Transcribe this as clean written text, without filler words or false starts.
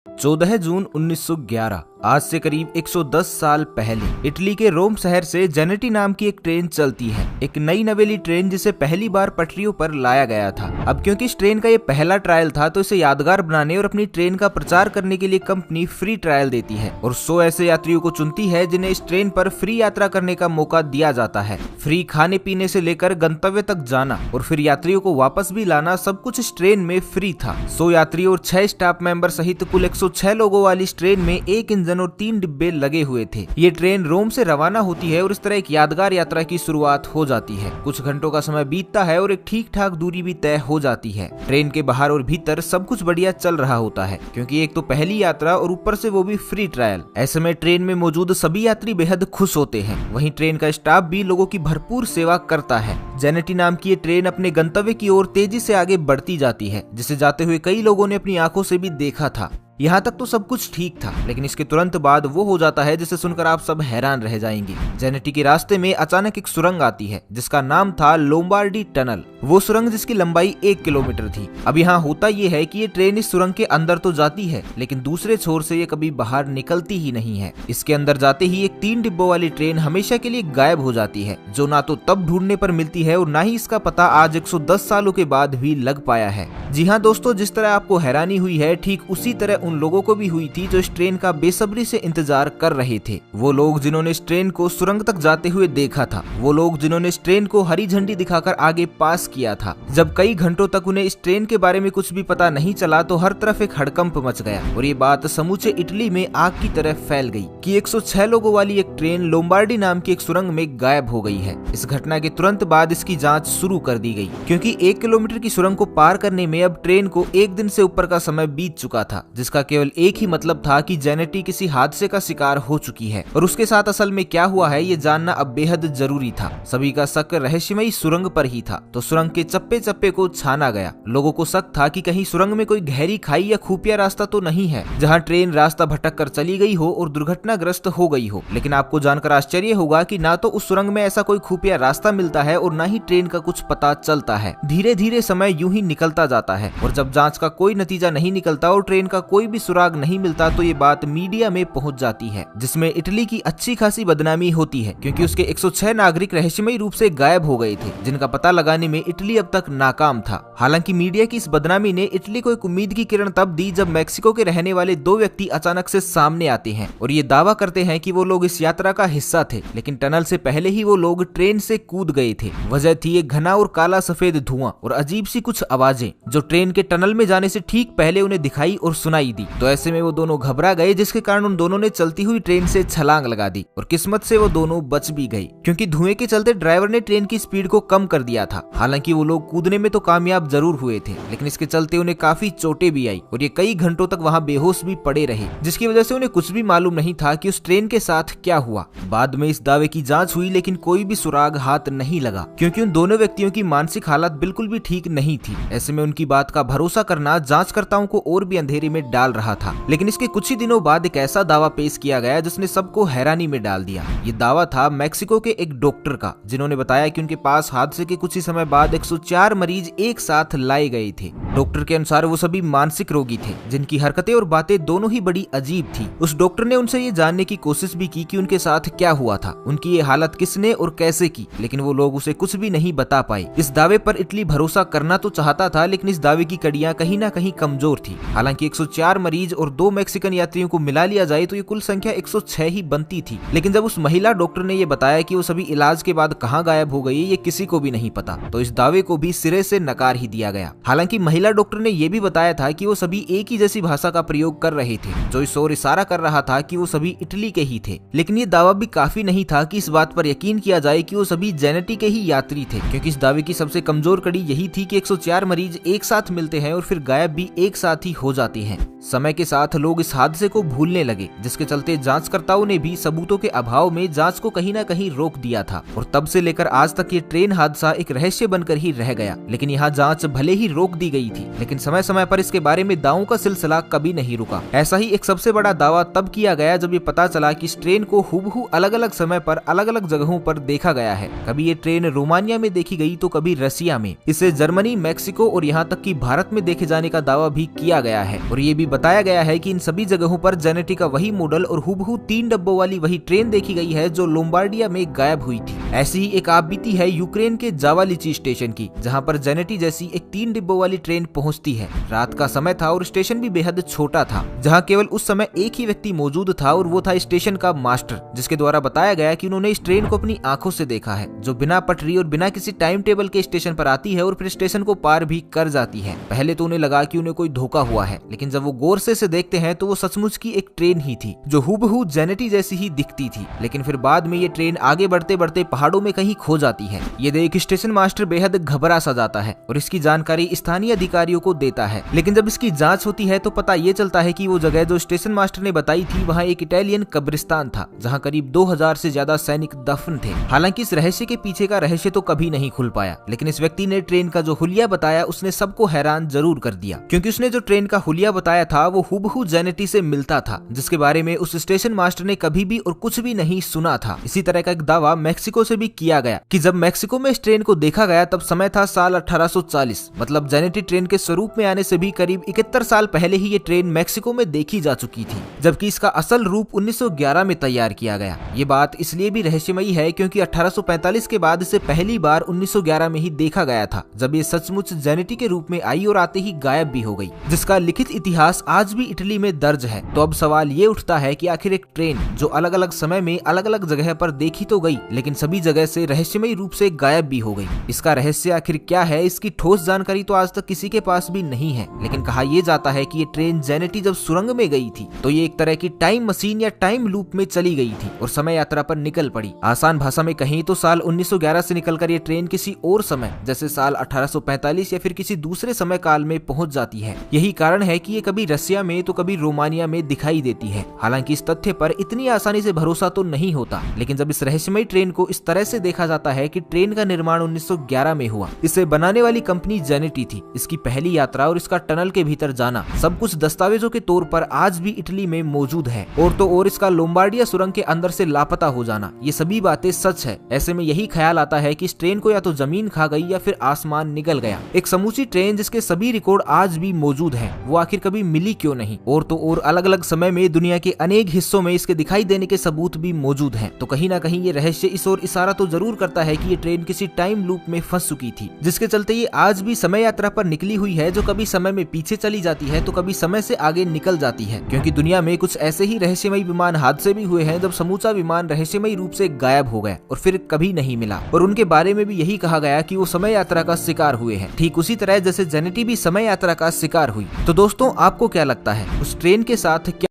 14 जून 1911 आज से करीब 110 साल पहले इटली के रोम शहर से जेनेटी नाम की एक ट्रेन चलती है। एक नई नवेली ट्रेन जिसे पहली बार पटरियों पर लाया गया था। अब क्योंकि इस ट्रेन का ये पहला ट्रायल था तो इसे यादगार बनाने और अपनी ट्रेन का प्रचार करने के लिए कंपनी फ्री ट्रायल देती है और 100 ऐसे यात्रियों को चुनती है जिन्हें इस ट्रेन पर फ्री यात्रा करने का मौका दिया जाता है। फ्री खाने पीने से लेकर गंतव्य तक जाना और फिर यात्रियों को वापस भी लाना, सब कुछ इस ट्रेन में फ्री था। 100 यात्रियों और 6 स्टाफ मेंबर सहित कुल 106 लोगों वाली इस ट्रेन में एक इंजन और 3 डिब्बे लगे हुए थे। ये ट्रेन रोम से रवाना होती है और इस तरह एक यादगार यात्रा की शुरुआत हो जाती है। कुछ घंटों का समय बीतता है और एक ठीक ठाक दूरी भी तय हो जाती है। ट्रेन के बाहर और भीतर सब कुछ बढ़िया चल रहा होता है क्योंकि एक तो पहली यात्रा और ऊपर से वो भी फ्री ट्रायल। ऐसे में ट्रेन में मौजूद सभी यात्री बेहद खुश होते हैं। वहीं ट्रेन का स्टाफ भी लोगों की भरपूर सेवा करता है। जेनेटी नाम की ये ट्रेन अपने गंतव्य की ओर तेजी से आगे बढ़ती जाती है, जिसे जाते हुए कई लोगों ने अपनी आंखों से भी देखा था। यहाँ तक तो सब कुछ ठीक था, लेकिन इसके तुरंत बाद वो हो जाता है जिसे सुनकर आप सब हैरान रह जाएंगे। जेनेटी के रास्ते में अचानक एक सुरंग आती है जिसका नाम था लोम्बार्डी टनल। वो सुरंग जिसकी लंबाई 1 किलोमीटर थी। अब यहाँ होता ये है कि ये ट्रेन इस सुरंग के अंदर तो जाती है, लेकिन दूसरे छोर से ये कभी बाहर निकलती ही नहीं है। इसके अंदर जाते ही एक 3 डिब्बों वाली ट्रेन हमेशा के लिए गायब हो जाती है, जो ना तो तब ढूंढने पर मिलती है और ना ही इसका पता आज 110 सालों के बाद भी लग पाया है। जी हाँ दोस्तों, जिस तरह आपको हैरानी हुई है ठीक उसी तरह उन लोगों को भी हुई थी जो इस ट्रेन का बेसब्री से इंतजार कर रहे थे। वो लोग जिन्होंने इस ट्रेन को सुरंग तक जाते हुए देखा था, वो लोग जिन्होंने इस ट्रेन को हरी झंडी दिखाकर आगे पास किया था। जब कई घंटों तक उन्हें इस ट्रेन के बारे में कुछ भी पता नहीं चला तो हर तरफ एक हड़कंप मच गया और ये बात समूचे इटली में आग की तरह फैल गई कि 106 लोगों वाली एक ट्रेन लोम्बार्डी नाम की एक सुरंग में गायब हो गई है। इस घटना के तुरंत बाद इसकी जांच शुरू कर दी गई क्योंकि 1 किलोमीटर की सुरंग को पार करने में अब ट्रेन को 1 दिन से ऊपर का समय बीत चुका था, जिसका केवल एक ही मतलब था कि जेनेटी किसी हादसे का शिकार हो चुकी है और उसके साथ असल में क्या हुआ है ये जानना अब बेहद जरूरी था। सभी का शक रहस्यमयी सुरंग पर ही था, तो सुरंग के चप्पे चप्पे को छाना गया। लोगों को शक था कि कहीं सुरंग में कोई गहरी खाई या खुफिया रास्ता तो नहीं है जहां ट्रेन रास्ता भटक कर चली गई हो और दुर्घटनाग्रस्त हो गई हो। लेकिन आपको जानकर आश्चर्य होगा कि ना तो उस सुरंग में ऐसा कोई खुफिया रास्ता मिलता है और ना ही ट्रेन का कुछ पता चलता है। धीरे धीरे समय यूं ही निकलता जाता है और जब जांच का कोई नतीजा नहीं निकलता और ट्रेन का कोई भी सुराग नहीं मिलता तो ये बात मीडिया में पहुंच जाती है, जिसमें इटली की अच्छी खासी बदनामी होती है क्योंकि उसके 106 नागरिक रहस्यमयी रूप से गायब हो गए थे, जिनका पता लगाने में इटली अब तक नाकाम था। हालांकि मीडिया की इस बदनामी ने इटली को एक उम्मीद की किरण तब दी जब मैक्सिको के रहने वाले 2 व्यक्ति अचानक से सामने आते हैं और ये दावा करते हैं कि वो लोग इस यात्रा का हिस्सा थे, लेकिन टनल से पहले ही वो लोग ट्रेन से कूद गए थे। वजह थी एक घना और काला सफेद धुआं और अजीब सी कुछ आवाजें जो ट्रेन के टनल में जाने से ठीक पहले उन्हें दिखाई और सुनाई दी। तो ऐसे में वो दोनों घबरा गए, जिसके कारण उन दोनों ने चलती हुई ट्रेन से छलांग लगा दी और किस्मत से वो दोनों बच भी गए क्योंकि धुएं के चलते ड्राइवर ने ट्रेन की स्पीड को कम कर दिया था। हालांकि वो लोग कूदने में तो कामयाब जरूर हुए थे, लेकिन इसके चलते उन्हें काफी चोटें भी आई और ये कई घंटों तक वहां बेहोश भी पड़े रहे, जिसकी वजह से उन्हें कुछ भी मालूम नहीं था कि उस ट्रेन के साथ क्या हुआ। बाद में इस दावे की जांच हुई, लेकिन कोई भी सुराग हाथ नहीं लगा क्योंकि उन दोनों व्यक्तियों की मानसिक हालत बिल्कुल भी ठीक नहीं थी। ऐसे में उनकी बात का भरोसा करना जांचकर्ताओं को और भी अंधेरे में डाल रहा था। लेकिन इसके कुछ ही दिनों बाद एक ऐसा दावा पेश किया गया जिसने सबको हैरानी में डाल दिया। ये दावा था मैक्सिको के एक डॉक्टर का, जिन्होंने बताया कि उनके पास हादसे के कुछ ही समय बाद 104 मरीज एक साथ लाए गए थे। डॉक्टर के अनुसार वो सभी मानसिक रोगी थे जिनकी हरकतें और बातें दोनों ही बड़ी अजीब थी। उस डॉक्टर ने उनसे ये जानने की कोशिश भी की कि उनके साथ क्या हुआ था, उनकी ये हालत किसने और कैसे की, लेकिन वो लोग उसे कुछ भी नहीं बता पाए। इस दावे पर इटली भरोसा करना तो चाहता था, लेकिन इस दावे की कड़ियां कहीं ना कहीं कमजोर थी। हालांकि 104 मरीज और 2 मैक्सिकन यात्रियों को मिला लिया जाए तो ये कुल संख्या 106 ही बनती थी। लेकिन जब उस महिला डॉक्टर ने ये बताया कि वो सभी इलाज के बाद कहां गायब हो गई, ये किसी को भी नहीं पता, तो इस दावे को भी सिरे से नकार ही दिया गया। हालांकि महिला डॉक्टर ने यह भी बताया था कि वो सभी एक ही जैसी भाषा का प्रयोग कर रहे थे, जो इस ओर इशारा कर रहा था कि वो सभी इटली के ही थे। लेकिन ये दावा भी काफी नहीं था कि इस बात पर यकीन किया जाए कि वो सभी जेनेटी के ही यात्री थे, क्योंकि इस दावे की सबसे कमजोर कड़ी यही थी कि 104 मरीज एक साथ मिलते हैं और फिर गायब भी एक साथ ही हो जाते हैं। समय के साथ लोग इस हादसे को भूलने लगे, जिसके चलते जांचकर्ताओं ने भी सबूतों के अभाव में जांच को कहीं ना कहीं रोक दिया था और तब से लेकर आज तक ये ट्रेन हादसा एक रहस्य बनकर ही रह गया। लेकिन यहाँ जांच भले ही रोक दी गई थी, लेकिन समय समय पर इसके बारे में दावों का सिलसिला कभी नहीं रुका। ऐसा ही एक सबसे बड़ा दावा तब किया गया जब ये पता चला कि इस ट्रेन को हूबहू अलग अलग समय पर अलग अलग जगहों पर देखा गया है। कभी ये ट्रेन रोमानिया में देखी गई तो कभी रसिया में। इसे जर्मनी, मैक्सिको और यहाँ तक कि भारत में देखे जाने का दावा भी किया गया है और ये भी बताया गया है कि इन सभी जगहों पर जेनेटी का वही मॉडल और हूबहू 3 डब्बों वाली वही ट्रेन देखी गई है जो लोम्बार्डिया में गायब हुई थी। ऐसी ही एक आप बीती है यूक्रेन के जावालिची स्टेशन की, जहां पर जेनेटी जैसी एक 3 डिब्बों वाली ट्रेन पहुंचती है। रात का समय था और स्टेशन भी बेहद छोटा था, जहां केवल उस समय एक ही व्यक्ति मौजूद था और वो था स्टेशन का मास्टर, जिसके द्वारा बताया गया कि उन्होंने इस ट्रेन को अपनी आंखों से देखा है, जो बिना पटरी और बिना किसी टाइम टेबल के स्टेशन पर आती है और फिर स्टेशन को पार भी कर जाती है। पहले तो उन्हें लगा कि उन्हें कोई धोखा हुआ है, लेकिन जब वो गौर से देखते हैं तो वो सचमुच की एक ट्रेन ही थी जो हूबहू जेनेटी जैसी ही दिखती थी। लेकिन फिर बाद में ये ट्रेन आगे बढ़ते बढ़ते पहाड़ों में कहीं खो जाती है। ये देख स्टेशन मास्टर बेहद घबरा सा जाता है और इसकी जानकारी स्थानीय अधिकारियों को देता है। लेकिन जब इसकी जांच होती है तो पता ये चलता है कि वो जगह जो स्टेशन मास्टर ने बताई थी वहाँ एक इटालियन कब्रिस्तान था, जहाँ करीब 2000 से ज्यादा सैनिक दफन थे। हालांकि इस रहस्य के पीछे का रहस्य तो कभी नहीं खुल पाया, लेकिन इस व्यक्ति ने ट्रेन का जो हुलिया बताया उसने सबको हैरान जरूर कर दिया, क्योंकि उसने जो ट्रेन का हुलिया बताया था वो हूबहू जेनेटी से मिलता था, जिसके बारे में उस स्टेशन मास्टर ने कभी भी और कुछ भी नहीं सुना था। इसी तरह का एक दावा मेक्सिको से भी किया गया कि जब मेक्सिको में इस ट्रेन को देखा गया तब समय था साल 1840, मतलब जेनेटी ट्रेन के स्वरूप में आने से भी करीब 71 साल पहले ही ये ट्रेन मेक्सिको में देखी जा चुकी थी, जबकि इसका असल रूप 1911 में तैयार किया गया। ये बात इसलिए भी रहस्यमयी है क्योंकि 1845 के बाद इसे पहली बार 1911 में ही देखा गया था, जब ये सचमुच जेनेटी के रूप में आई और आते ही गायब भी हो गई, जिसका लिखित इतिहास आज भी इटली में दर्ज है। तो अब सवाल ये उठता है कि आखिर एक ट्रेन जो अलग अलग समय में अलग अलग जगह पर देखी तो गई, लेकिन सभी जगह से रहस्यमयी रूप से गायब भी हो गई, इसका रहस्य आखिर क्या है? इसकी ठोस जानकारी तो आज तक किसी के पास भी नहीं है। लेकिन कहा यह जाता है कि ये ट्रेन जेनेटी जब सुरंग में गई थी तो ये एक तरह की टाइम मशीन या टाइम लूप में चली गई थी और समय यात्रा पर निकल पड़ी। आसान भाषा में कहीं तो साल 1911 से निकलकर ये ट्रेन किसी और समय जैसे साल 1845 या फिर किसी दूसरे समय काल में पहुंच जाती है। यही कारण है कि ये कभी रसिया में तो कभी रोमानिया में दिखाई देती है। हालांकि इस तथ्य पर इतनी आसानी से भरोसा तो नहीं होता, लेकिन जब इस रहस्यमयी ट्रेन को इस तरह से देखा जाता है कि ट्रेन का निर्माण 1911 में हुआ, इसे बनाने वाली कंपनी जेनेटी थी, इसकी पहली यात्रा और इसका टनल के भीतर जाना सब कुछ दस्तावेजों के तौर पर आज भी इटली में मौजूद है, और तो और इसका लोम्बार्डिया सुरंग के अंदर से लापता हो जाना, ये सभी बातें सच है। ऐसे में यही ख्याल आता है कि इस ट्रेन को या तो जमीन खा गई या फिर आसमान निगल गया। एक समूची ट्रेन जिसके सभी रिकॉर्ड आज भी मौजूद है, वो आखिर कभी मिली क्यों नहीं? और तो और अलग अलग समय में दुनिया के अनेक हिस्सों में इसके दिखाई देने के सबूत भी मौजूद हैं। तो कहीं ना कहीं ये रहस्य इस ओर इशारा तो जरूर करता है कि ये ट्रेन किसी टाइम लूप में फंस चुकी थी, जिसके चलते ये आज भी समय यात्रा पर निकली हुई है, जो कभी समय में पीछे चली जाती है तो कभी समय से आगे निकल जाती है। क्योंकि दुनिया में कुछ ऐसे ही रहस्यमयी विमान हादसे भी हुए हैं जब समूचा विमान रहस्यमयी रूप से गायब हो गया और फिर कभी नहीं मिला, और उनके बारे में भी यही कहा गया कि वो समय यात्रा का शिकार हुए हैं, ठीक उसी तरह जैसे जेनेटी भी समय यात्रा का शिकार हुई। तो दोस्तों, आपको क्या लगता है उस ट्रेन के साथ क्या